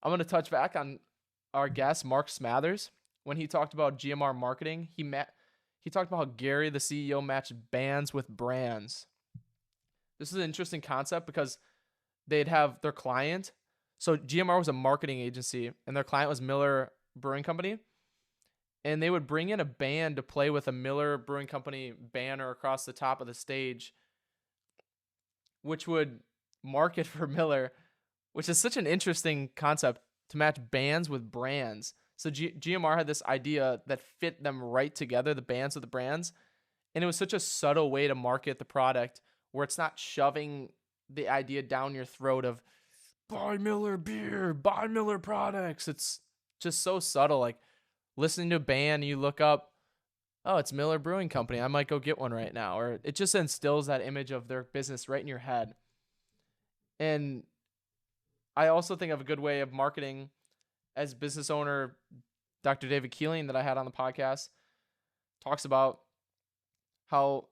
I'm going to touch back on our guest, Mark Smathers. When he talked about GMR marketing, he talked about how Gary, the CEO, matched bands with brands. This is an interesting concept because they'd have their client. So GMR was a marketing agency, and their client was Miller Brewing Company. And they would bring in a band to play with a Miller Brewing Company banner across the top of the stage, which would market for Miller, which is such an interesting concept to match bands with brands. So GMR had this idea that fit them right together, the bands with the brands. And it was such a subtle way to market the product where it's not shoving the idea down your throat of buy Miller beer, buy Miller products. It's just so subtle. Like listening to a band, you look up, oh, it's Miller Brewing Company. I might go get one right now. Or it just instills that image of their business right in your head. And I also think of a good way of marketing as business owner, Dr. David Keeling, that I had on the podcast, talks about how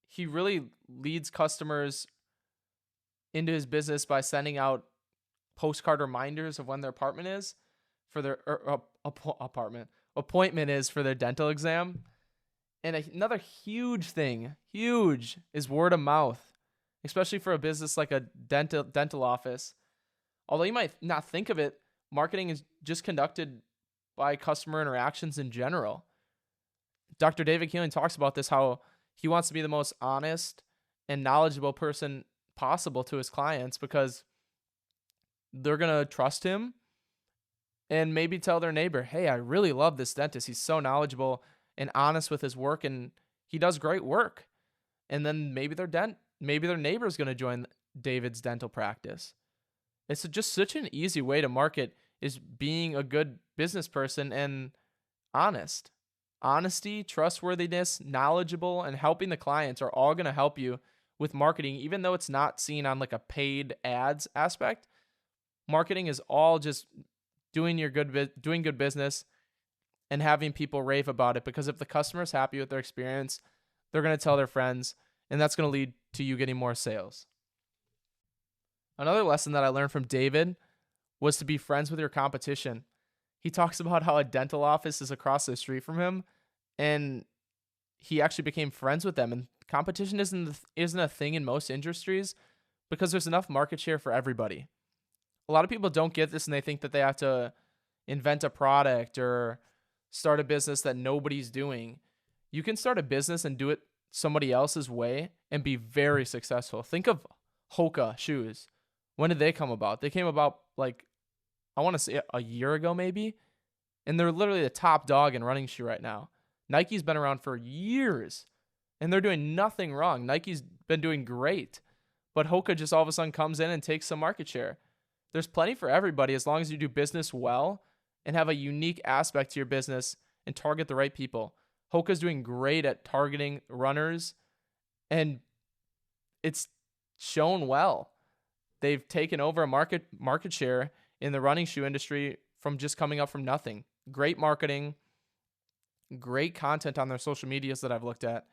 he really leads customers into his business by sending out postcard reminders of when their appointment is for their dental exam. And another huge thing, is word of mouth, especially for a business like a dental office. Although you might not think of it, marketing is just conducted by customer interactions in general. Dr. David Keeling talks about this, how he wants to be the most honest and knowledgeable person possible to his clients because they're going to trust him and maybe tell their neighbor, hey, I really love this dentist. He's so knowledgeable and honest with his work, and he does great work. And then maybe their neighbor is going to join David's dental practice. It's just such an easy way to market, is being a good business person and honest. Honesty, trustworthiness, knowledgeable, and helping the clients are all going to help you with marketing, even though it's not seen on like a paid ads aspect. Marketing is all just doing good business and having people rave about it, because if the customer's happy with their experience, they're going to tell their friends, and that's going to lead to you getting more sales. Another lesson that I learned from David was to be friends with your competition. He talks about how a dental office is across the street from him, and he actually became friends with them. And competition isn't a thing in most industries because there's enough market share for everybody. A lot of people don't get this, and they think that they have to invent a product or start a business that nobody's doing. You can start a business and do it somebody else's way and be very successful. Think of Hoka shoes. When did they come about? They came about I want to say a year ago maybe, and they're literally the top dog in running shoe right now. Nike's been around for years, and they're doing nothing wrong. Nike's been doing great, but Hoka just all of a sudden comes in and takes some market share. There's plenty for everybody as long as you do business well and have a unique aspect to your business and target the right people. Hoka's doing great at targeting runners, and it's shown well. They've taken over a market share in the running shoe industry from just coming up from nothing. Great marketing, great content on their social medias that I've looked at.